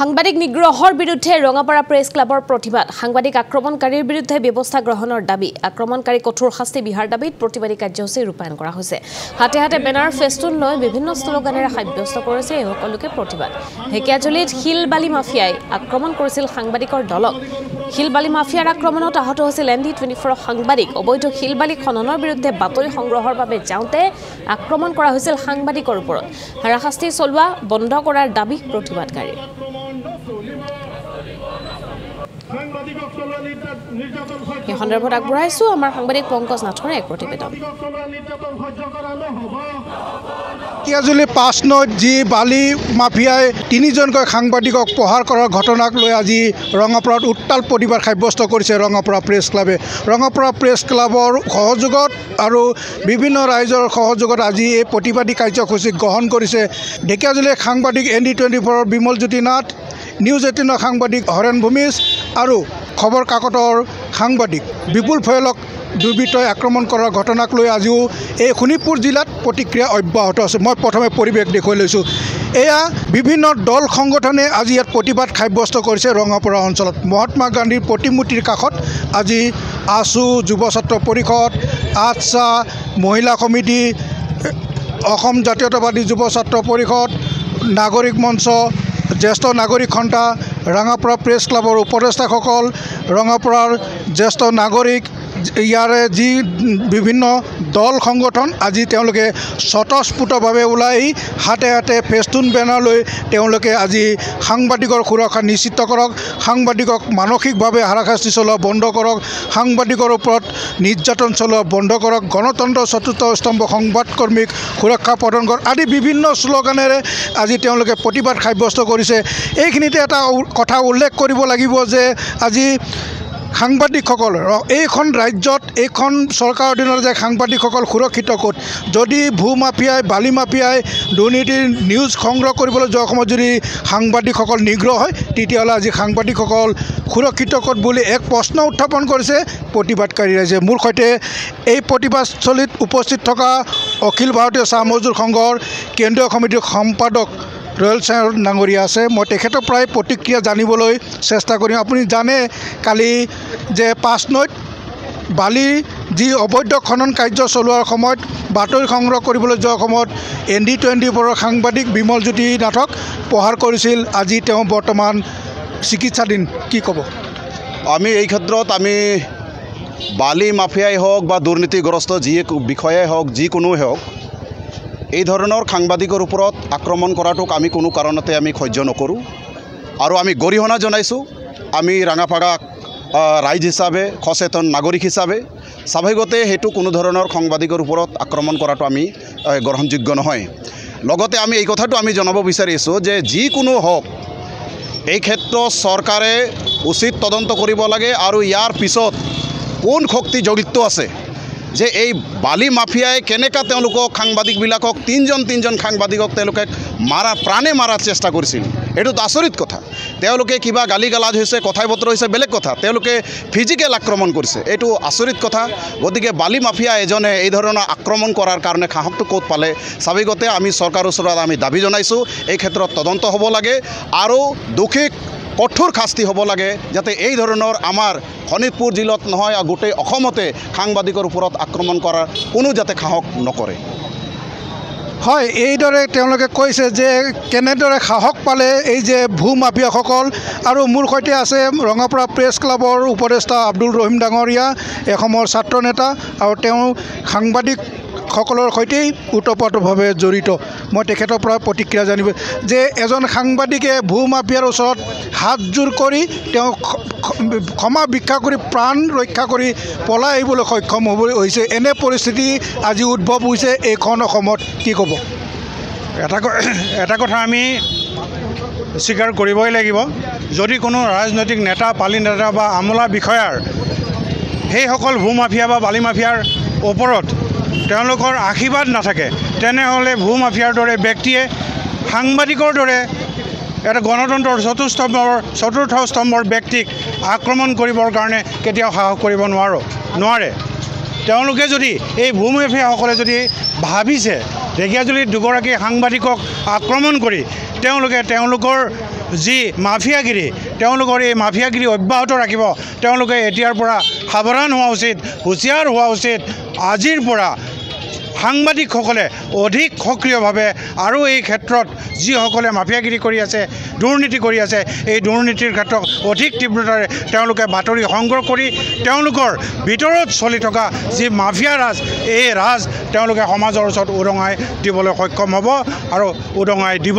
সাংবাদিক নিগ্ৰহৰ বিৰুদ্ধে ৰঙাপাৰা প্ৰেছ ক্লাবৰ প্ৰতিবাদ সাংবাদিক আক্ৰমণকাৰীৰ বিৰুদ্ধে ব্যৱস্থা গ্ৰহণৰ দাবী আক্ৰমণকাৰী কঠোৰ শাস্তি বিহাৰ দাবীত প্ৰতিবাদী কাৰ্যসূচী ৰূপায়ণ কৰা হৈছে হাতে হাতে বেনাৰ ফেস্টুন লৈ বিভিন্ন স্লোগানেৰে সাব্যস্ত কৰিছে এই সকলোকে প্ৰতিবাদ ঢেকিয়াজুলিত শিলবালি মাফিয়াই আক্ৰমণ কৰিছিল সাংবাদিকৰ দলক শিলবালি মাফিয়াৰ আক্ৰমণত আহত হৈছিল ND24 সাংবাদিক অবৈধ শিলবালি খননৰ বিৰুদ্ধে বাতৰি সংগ্ৰহৰ বাবে যাওঁতে আক্ৰমণ কৰা হৈছিল সাংবাদিকৰ ওপৰত হাৰাশাস্তি চলোৱা বন্ধ কৰাৰ দাবী প্ৰতিবাদকাৰী এই সন্দৰ্ভত আগবঢ়াইছো আমাৰ সাংবাদিক পংকজ নাথৰ এক প্ৰতিবেদন ঢেকিয়াজুলি 5 নৈত যি বালি মাফিয়াই 3জনকৈ সাংবাদিকক প্ৰহাৰ কৰাৰ ঘটনাক লৈ আজি ৰঙাপাৰাত উত্তাল প্ৰতিবাদ সাব্যস্ত কৰিছে ৰঙাপাৰা প্ৰেছ ক্লাবে ৰঙাপাৰা প্ৰেছ ক্লাবৰ সহযোগত আৰু বিভিন্ন ৰাইজৰ সহযোগত আজি এই প্ৰতিবাদী কাৰ্যসূচী গ্ৰহণ কৰিছে ঢেকিয়াজুলিৰ সাংবাদিক ND24 বিমলজ্যোতি নাথ নিউজ 18 সাংবাদিক হৰেণ ভূমিজ আৰু খবৰ কাকতৰ সাংবাদিক বিপুল ফয়লক দুৰ্বৃত্তই আক্ৰমণ কৰাৰ ঘটনাক লৈ আজিও এই শোণিতপুৰ জিলাত প্ৰতিক্ৰিয়া অব্যাহত আছে মই প্ৰথমে পৰিৱেশ দেখুৱাই লৈছোঁ এয়া বিভিন্ন দল সংগঠনে আজি ইয়াত প্ৰতিবাদ সাব্যস্ত কৰিছে ৰঙাপাৰা অঞ্চলত মহাত্মা গান্ধীৰ প্ৰতিমূৰ্তিৰ কাষত আজি আছু যুৱ ছাত্ৰ পৰিষদ আটছা মহিলা সমিতি অসম জাতীয়তাবাদী যুৱ ছাত্ৰ পৰিষদ নাগৰিক মঞ্চ জ্যেষ্ঠ নাগৰিক সন্থা ৰঙাপাৰা প্ৰেছ ক্লাবৰ উপদেষ্টাসকল ৰঙাপাৰাৰ জ্যেষ্ঠ নাগৰিক ইয়াৰে যি বিভিন্ন দল সংগঠন আজি তেওঁলোকে স্বতঃস্ফূৰ্তভাৱে ওলাই হাতে হাতে ফেস্টুন বেনাৰ লৈ তেওঁলোকে আজি সাংবাদিকৰ সুৰক্ষা নিশ্চিত কৰক সাংবাদিকক মানসিকভাৱে হাৰাশাস্তি চলোৱা বন্ধ কৰক সাংবাদিকৰ ওপৰত নিৰ্যাতন চলোৱা বন্ধ কৰক গণতন্ত্ৰ চতুৰ্থ স্তম্ভ সংবাদকৰ্মীক সুৰক্ষা প্ৰদান কৰক আদি বিভিন্ন শ্লোগানেৰে আজি তেওঁলোকে প্ৰতিবাদ সাব্যস্ত কৰিছে এইখিনিতে এটা কথা উল্লেখ কৰিব লাগিব যে আজি সাংবাদিকসকল এইখন ৰাজ্যত এইখন চৰকাৰৰ অধীনত যে সাংবাদিকসকল সুৰক্ষিত ক'ত যদি ভূ মাফিয়াই বালি মাফিয়াই দুৰ্নীতিৰ নিউজ সংগ্ৰহ কৰিবলৈ যোৱা সময়ত যদি সাংবাদিকসকল নিগ্ৰহ হয় তেতিয়াহ'লে আজি সাংবাদিকসকল সুৰক্ষিত ক'ত বুলি এক প্ৰশ্ন উত্থাপন কৰিছে প্ৰতিবাদকাৰী ৰাইজে মোৰ সৈতে এই প্ৰতিবাদস্থলীত উপস্থিত থকা অখিল ভাৰতীয় চাহ মজদুৰ সংঘৰ কেন্দ্ৰীয় সমিতিৰ সম্পাদক ৰয়েল চাৰ ডাঙৰীয়া আছে মই তেখেতৰ প্ৰায় প্ৰতিক্ৰিয়া জানিবলৈ চেষ্টা কৰিম আপুনি জানে কালি যে 5 নৈত বালি যি অবৈধ খনন কাৰ্য চলোৱাৰ সময়ত বাতৰি সংগ্ৰহ কৰিবলৈ যোৱাৰ সময়ত ND24 সাংবাদিক বিমলজ্যোতি নাথক প্ৰহাৰ কৰিছিল আজি তেওঁ বৰ্তমান চিকিৎসাধীন কি ক'ব আমি এই ক্ষেত্ৰত আমি বালি মাফিয়াই হওক বা দুৰ্নীতিগ্ৰস্ত যি বিষয়াই হওক যিকোনোৱে হওক এই ধৰণৰ সাংবাদিকৰ ওপৰত আক্ৰমণ কৰাটোক আমি কোনো কাৰণতে আমি সহ্য নকৰোঁ আৰু আমি গৰিহণা জনাইছোঁ আমি ৰঙাপাৰা ৰাইজ হিচাপে সচেতন নাগৰিক হিচাপে স্বাভাৱিকতে সেইটো কোনো ধৰণৰ সাংবাদিকৰ ওপৰত আক্ৰমণ কৰাটো আমি গ্ৰহণযোগ্য নহয় লগতে আমি এই কথাটো আমি জনাব বিচাৰিছোঁ যে যিকোনো হওক এই ক্ষেত্ৰত চৰকাৰে উচিত তদন্ত কৰিব লাগে আৰু ইয়াৰ পিছত কোন শক্তি জড়িত আছে যে এই বালি মাফিয়াই কেনেকৈ তেওঁলোকক সাংবাদিকবিলাকক তিনিজন সাংবাদিকক তেওঁলোকে প্ৰাণে মাৰাৰ চেষ্টা কৰিছিল এইটো আচৰিত কথা তেওঁলোকে কিবা গালি গালাজ হৈছে কথাই বতৰা হৈছে বেলেগ কথা তেওঁলোকে ফিজিকেল আক্ৰমণ কৰিছে এইটো আচৰিত কথা গতিকে বালি মাফিয়া এজনে এই ধৰণৰ আক্ৰমণ কৰাৰ কাৰণে সাহসটো ক'ত পালে স্বাভাৱিকতে আমি চৰকাৰৰ ওচৰত আমি দাবী জনাইছোঁ এই ক্ষেত্ৰত তদন্ত হ'ব লাগে আৰু দোষীক কঠোৰ শাস্তি হ'ব লাগে যাতে এই ধৰণৰ আমাৰ শোণিতপুৰ জিলাত নহয় গোটেই অসমতে সাংবাদিকৰ ওপৰত আক্ৰমণ কৰাৰ কোনো যাতে সাহস নকৰে হয় এইদৰে তেওঁলোকে কৈছে যে কেনেদৰে সাহস পালে এই যে ভূ মাফিয়াসকল আৰু মোৰ সৈতে আছে ৰঙাপাৰা প্ৰেছ ক্লাবৰ উপদেষ্টা আব্দুল ৰহিম ডাঙৰীয়া এসময়ৰ ছাত্ৰ নেতা আৰু তেওঁ সাংবাদিকসকলৰ সৈতেই ওতঃপ্ৰোতভাৱে জড়িত মই তেখেতৰ পৰা প্ৰতিক্ৰিয়া জানিব যে এজন সাংবাদিকে ভূ মাফিয়াৰ ওচৰত হাতযোৰ কৰি তেওঁ ক্ষমা ভিক্ষা কৰি প্ৰাণ ৰক্ষা কৰি পলাই আহিবলৈ সক্ষম হৈছে এনে পৰিস্থিতি আজি উদ্ভৱ হৈছে এইখন অসমত কি ক'ব এটা কথা আমি স্বীকাৰ কৰিবই লাগিব যদি কোনো ৰাজনৈতিক নেতা পালি নেতা বা আমোলা বিষয়াৰ সেইসকল ভূ মাফিয়া বা বালি মাফিয়াৰ ওপৰত তেওঁলোকৰ আশীৰ্বাদ নাথাকে তেনেহ'লে ভূ মাফিয়াৰ দৰে ব্যক্তিয়ে সাংবাদিকৰ দৰে এটা গণতন্ত্ৰৰ চতুৰ্থ স্তম্ভৰ ব্যক্তিক আক্ৰমণ কৰিবৰ কাৰণে কেতিয়াও সাহস কৰিব নোৱাৰে তেওঁলোকে যদি এই ভূ মাফিয়াসকলে যদি ভাবিছে ঢেকিয়াজুলিত দুগৰাকী সাংবাদিকক আক্ৰমণ কৰি তেওঁলোকৰ যি মাফিয়াগিৰি তেওঁলোকৰ এই মাফিয়াগিৰি অব্যাহত ৰাখিব তেওঁলোকে এতিয়াৰ পৰা সাৱধান হোৱা উচিত হুঁচিয়াৰ হোৱা উচিত আজিৰ পৰা সাংবাদিকসকলে অধিক সক্ৰিয়ভাৱে আৰু এই ক্ষেত্ৰত যিসকলে মাফিয়াগিৰি কৰি আছে দুৰ্নীতি কৰি আছে এই দুৰ্নীতিৰ ক্ষেত্ৰত অধিক তীব্ৰতাৰে তেওঁলোকে বাতৰি সংগ্ৰহ কৰি তেওঁলোকৰ ভিতৰত চলি থকা যি মাফিয়া ৰাজ এই ৰাজ তেওঁলোকে সমাজৰ ওচৰত উদঙাই দিবলৈ সক্ষম হ'ব আৰু উদঙাই দিব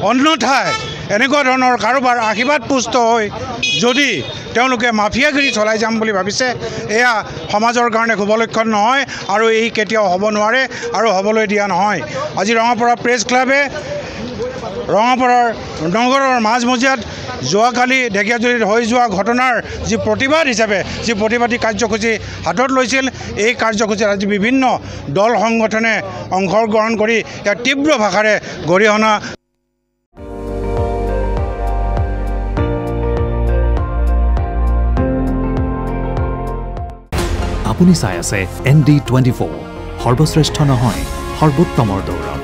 অন্যথাই এনেকুৱা ধৰণৰ কাৰোবাৰ আশীৰ্বাদ পুষ্ট হৈ যদি তেওঁলোকে মাফিয়াগিৰি চলাই যাম বুলি ভাবিছে এয়া সমাজৰ কাৰণে শুভ লক্ষণ নহয় আৰু এই কেতিয়াও হ'ব নোৱাৰে আৰু হ'বলৈ দিয়া নহয় আজি ৰঙাপাৰা প্ৰেছ ক্লাবে ৰঙাপাৰাৰ নগৰৰ মাজমজিয়াত যোৱাকালি ঢেকীয়াজুলিত হৈ যোৱা ঘটনাৰ যি প্ৰতিবাদ হিচাপে যি প্ৰতিবাদী কাৰ্যসূচী হাতত লৈছিল এই কাৰ্যসূচীত আজি বিভিন্ন দল সংগঠনে অংশগ্ৰহণ কৰি ইয়াক তীব্ৰ ভাষাৰে গৰিহণা আপুনি চাই আছে ND24 সৰ্বশ্ৰেষ্ঠ নহয় সৰ্বোত্তমৰ দৌৰত